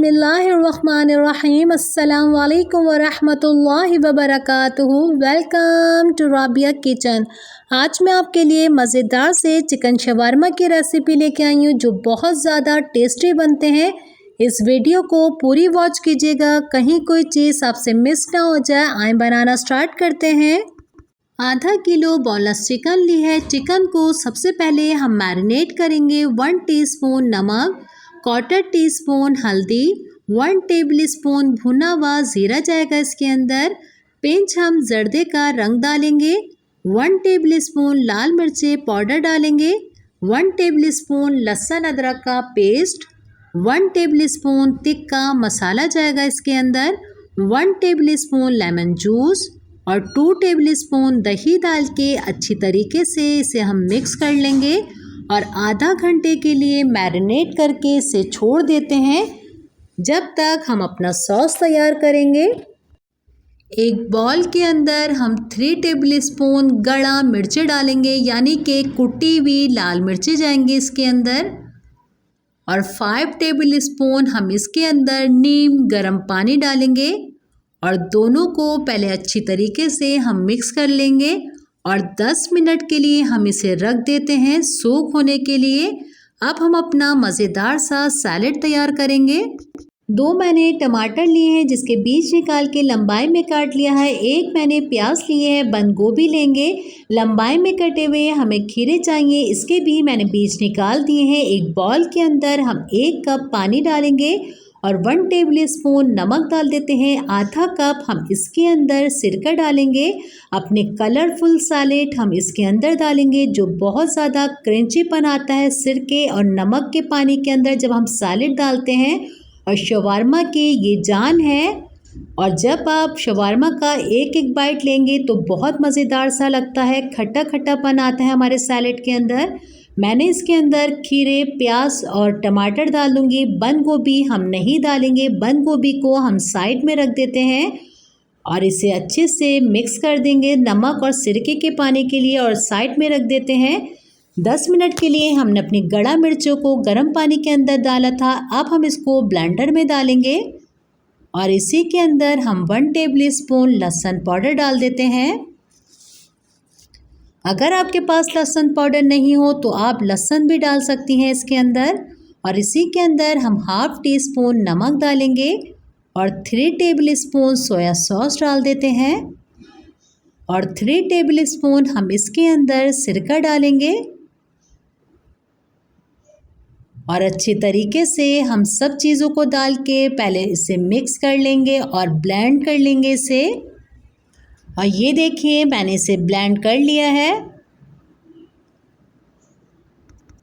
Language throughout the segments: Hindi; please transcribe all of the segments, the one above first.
बिस्मिल्लाहिर्रहमानिर्रहीम। अस्सलाम वालेकुम वरहमतुल्लाहि वबरकातुहू। Welcome to Rabia kitchen. आज मैं आपके लिए मज़ेदार से चिकन शवारमा की रेसिपी लेके आई हूँ जो बहुत ज़्यादा टेस्टी बनते हैं। इस वीडियो को पूरी वॉच कीजिएगा, कहीं कोई चीज़ आपसे मिस ना हो जाए। आए बनाना स्टार्ट करते हैं। आधा किलो बोनलेस चिकन ली है। चिकन को सबसे पहले हम मैरिनेट करेंगे। 1 टीस्पून नमक, 1/4 टीस्पून हल्दी, 1 टेबलस्पून भुना हुआ ज़ीरा जाएगा इसके अंदर। पिंच हम जर्दे का रंग डालेंगे। 1 टेबलस्पून लाल मिर्ची पाउडर डालेंगे। 1 टेबलस्पून लहसुन अदरक का पेस्ट, 1 टेबलस्पून तिक्का मसाला जाएगा इसके अंदर। 1 टेबलस्पून लेमन जूस और 2 टेबलस्पून दही डाल के अच्छी तरीके से इसे हम मिक्स कर लेंगे और आधा घंटे के लिए मैरिनेट करके इसे छोड़ देते हैं जब तक हम अपना सॉस तैयार करेंगे। एक बाउल के अंदर हम 3 टेबलस्पून गड़ा मिर्ची डालेंगे, यानी कि कुटी हुई लाल मिर्ची जाएंगे इसके अंदर। और 5 टेबलस्पून हम इसके अंदर नीम गर्म पानी डालेंगे और दोनों को पहले अच्छी तरीके से हम मिक्स कर लेंगे और 10 मिनट के लिए हम इसे रख देते हैं सूख होने के लिए। अब हम अपना मज़ेदार सा सैलेड तैयार करेंगे। 2 मैंने टमाटर लिए हैं जिसके बीज निकाल के लंबाई में काट लिया है। 1 मैंने प्याज लिए हैं। बंद गोभी लेंगे लंबाई में कटे हुए। हमें खीरे चाहिए, इसके भी मैंने बीज निकाल दिए हैं। एक बाउल के अंदर हम 1 कप पानी डालेंगे और 1 टेबलस्पून नमक डाल देते हैं। आधा कप हम इसके अंदर सिरका डालेंगे। अपने कलरफुल सैलेड हम इसके अंदर डालेंगे जो बहुत ज़्यादा क्रंचीपन आता है सिरके और नमक के पानी के अंदर जब हम सैलेड डालते हैं। और शवारमा की ये जान है। और जब आप शवारमा का एक एक बाइट लेंगे तो बहुत मज़ेदार सा लगता है, खट्टा खट्टापन आता है हमारे सैलेड के अंदर। मैंने इसके अंदर खीरे, प्याज और टमाटर डाल दूँगी। बंद गोभी हम नहीं डालेंगे, बंद गोभी को हम साइड में रख देते हैं और इसे अच्छे से मिक्स कर देंगे नमक और सिरके के पानी के लिए और साइड में रख देते हैं। 10 मिनट के लिए हमने अपनी गड़ा मिर्चों को गर्म पानी के अंदर डाला था। अब हम इसको ब्लेंडर में डालेंगे और इसी के अंदर हम 1 टेबलस्पून लहसुन पाउडर डाल देते हैं। अगर आपके पास लहसुन पाउडर नहीं हो तो आप लहसुन भी डाल सकती हैं इसके अंदर। और इसी के अंदर हम 1/2 टीस्पून नमक डालेंगे और 3 टेबलस्पून सोया सॉस डाल देते हैं और 3 टेबलस्पून हम इसके अंदर सिरका डालेंगे और अच्छी तरीके से हम सब चीज़ों को डाल के पहले इसे मिक्स कर लेंगे और ब्लेंड कर लेंगे इसे। और ये देखिए मैंने इसे ब्लेंड कर लिया है।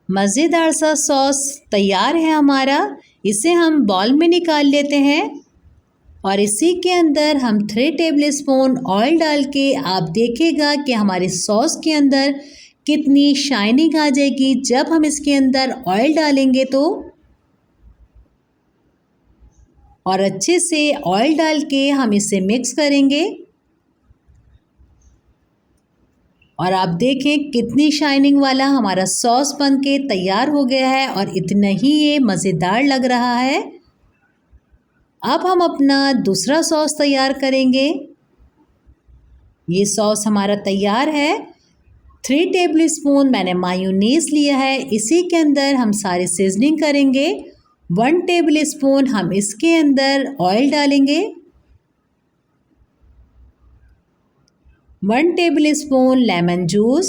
मज़ेदार सा सॉस तैयार है हमारा। इसे हम बाउल में निकाल लेते हैं और इसी के अंदर हम 3 टेबलस्पून ऑयल डाल के आप देखिएगा कि हमारे सॉस के अंदर कितनी शाइनिंग आ जाएगी जब हम इसके अंदर ऑयल डालेंगे तो। और अच्छे से ऑयल डाल के हम इसे मिक्स करेंगे और आप देखें कितनी शाइनिंग वाला हमारा सॉस बनके तैयार हो गया है और इतना ही ये मज़ेदार लग रहा है। अब हम अपना दूसरा सॉस तैयार करेंगे। ये सॉस हमारा तैयार है। 3 टेबलस्पून मैंने मायोनीज़ लिया है। इसी के अंदर हम सारे सीजनिंग करेंगे। 1 टेबलस्पून हम इसके अंदर ऑयल डालेंगे। 1 टेबलस्पून लेमन जूस,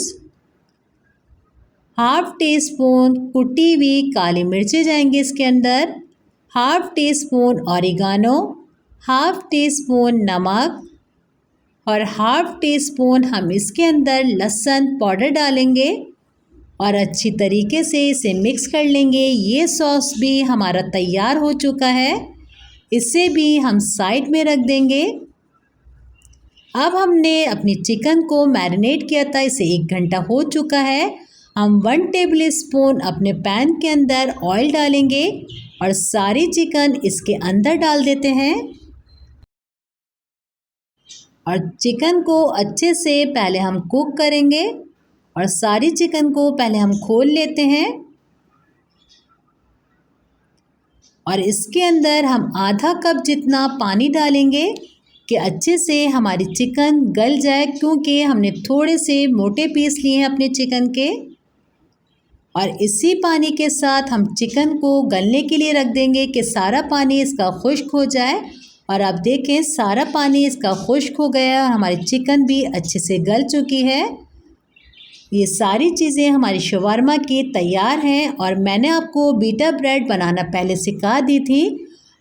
1/2 टीस्पून कुटी हुई काली मिर्ची जाएंगे इसके अंदर। 1/2 टीस्पून ऑरिगानो, 1/2 टीस्पून नमक और 1/2 टीस्पून हम इसके अंदर लहसुन पाउडर डालेंगे और अच्छी तरीके से इसे मिक्स कर लेंगे। ये सॉस भी हमारा तैयार हो चुका है, इसे भी हम साइड में रख देंगे। अब हमने अपनी चिकन को मैरिनेट किया था, इसे 1 घंटा हो चुका है। हम 1 टेबलस्पून अपने पैन के अंदर ऑयल डालेंगे और सारी चिकन इसके अंदर डाल देते हैं और चिकन को अच्छे से पहले हम कुक करेंगे और सारी चिकन को पहले हम खोल लेते हैं और इसके अंदर हम आधा कप जितना पानी डालेंगे कि अच्छे से हमारी चिकन गल जाए, क्योंकि हमने थोड़े से मोटे पीस लिए हैं अपने चिकन के। और इसी पानी के साथ हम चिकन को गलने के लिए रख देंगे कि सारा पानी इसका खुश्क हो जाए। और आप देखें सारा पानी इसका खुश्क हो गया और हमारी चिकन भी अच्छे से गल चुकी है। ये सारी चीज़ें हमारी शवारमा की तैयार हैं। और मैंने आपको बीटा ब्रेड बनाना पहले सिखा दी थी।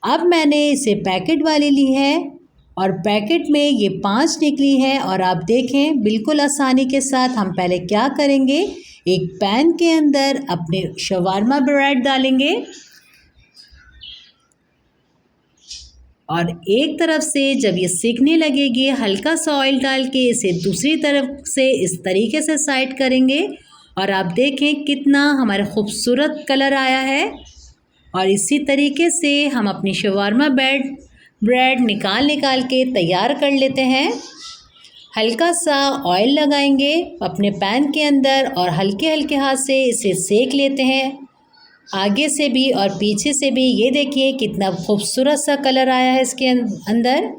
अब मैंने इसे पैकेट वाली ली है और पैकेट में ये 5 निकली है। और आप देखें बिल्कुल आसानी के साथ हम पहले क्या करेंगे, एक पैन के अंदर अपने शवारमा ब्रेड डालेंगे और एक तरफ से जब ये सिकने लगेगी हल्का सा ऑयल डाल के इसे दूसरी तरफ से इस तरीके से साइड करेंगे। और आप देखें कितना हमारा खूबसूरत कलर आया है। और इसी तरीके से हम अपनी शवारमा ब्रेड निकाल के तैयार कर लेते हैं। हल्का सा ऑयल लगाएंगे अपने पैन के अंदर और हल्के हल्के हाथ से इसे सेक लेते हैं, आगे से भी और पीछे से भी। ये देखिए कितना खूबसूरत सा कलर आया है इसके अंदर।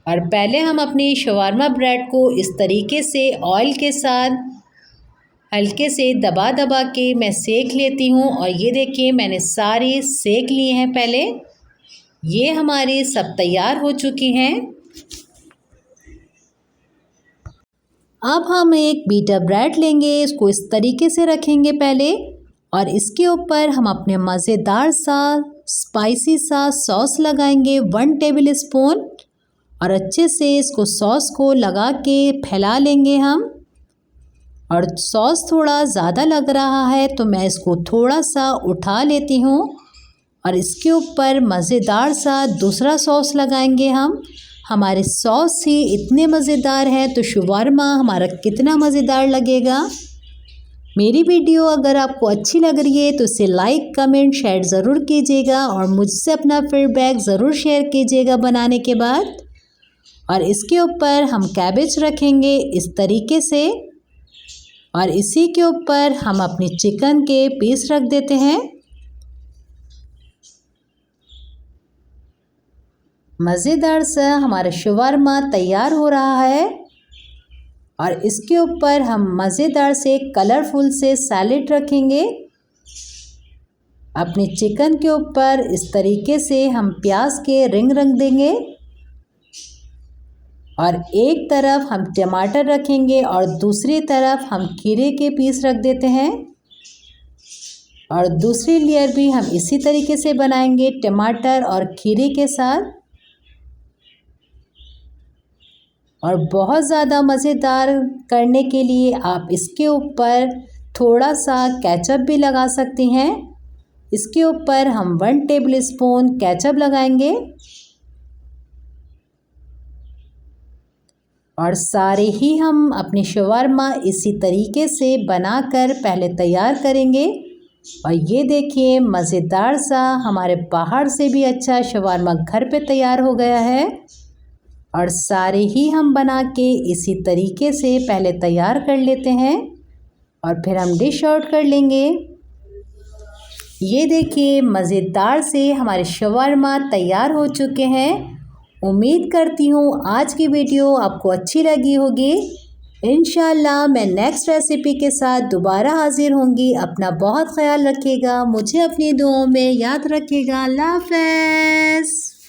और पहले हम अपनी शवारमा ब्रेड को इस तरीके से ऑयल के साथ हल्के से दबा दबा के मैं सेक लेती हूँ। और ये देखिए मैंने सारी सेक लिए हैं पहले। ये हमारी सब तैयार हो चुकी हैं। अब हम एक बीटा ब्रेड लेंगे, इसको इस तरीके से रखेंगे पहले और इसके ऊपर हम अपने मज़ेदार सा स्पाइसी सा सॉस लगाएंगे 1 टेबल स्पून। और अच्छे से इसको सॉस को लगा के फैला लेंगे हम। और सॉस थोड़ा ज़्यादा लग रहा है तो मैं इसको थोड़ा सा उठा लेती हूँ और इसके ऊपर मज़ेदार सा दूसरा सॉस लगाएंगे हम। हमारे सॉस ही इतने मज़ेदार हैं तो शवारमा हमारा कितना मज़ेदार लगेगा। मेरी वीडियो अगर आपको अच्छी लग रही है तो इसे लाइक कमेंट शेयर ज़रूर कीजिएगा और मुझसे अपना फीडबैक ज़रूर शेयर कीजिएगा बनाने के बाद। और इसके ऊपर हम कैबेज रखेंगे इस तरीके से और इसी के ऊपर हम अपनी चिकन के पीस रख देते हैं। मज़ेदार सा हमारा शवारमा तैयार हो रहा है। और इसके ऊपर हम मज़ेदार से कलरफुल से सैलेड रखेंगे अपनी चिकन के ऊपर। इस तरीके से हम प्याज के रिंग रख देंगे और एक तरफ हम टमाटर रखेंगे और दूसरी तरफ हम खीरे के पीस रख देते हैं। और दूसरी लेयर भी हम इसी तरीके से बनाएंगे टमाटर और खीरे के साथ। और बहुत ज़्यादा मज़ेदार करने के लिए आप इसके ऊपर थोड़ा सा केचप भी लगा सकती हैं। इसके ऊपर हम 1 टेबल स्पून केचप लगाएंगे और सारे ही हम अपनी शवारमा इसी तरीके से बनाकर पहले तैयार करेंगे। और ये देखिए मज़ेदार सा हमारे बाहर से भी अच्छा शवारमा घर पे तैयार हो गया है। और सारे ही हम बना के इसी तरीके से पहले तैयार कर लेते हैं और फिर हम डिश आउट कर लेंगे। ये देखिए मज़ेदार से हमारे शवारमा तैयार हो चुके हैं। उम्मीद करती हूँ आज की वीडियो आपको अच्छी लगी होगी। इंशाल्लाह मैं नेक्स्ट रेसिपी के साथ दोबारा हाज़िर होंगी। अपना बहुत ख्याल रखिएगा, मुझे अपनी दुआओं में याद रखिएगा। अल्लाह हाफ़िज़।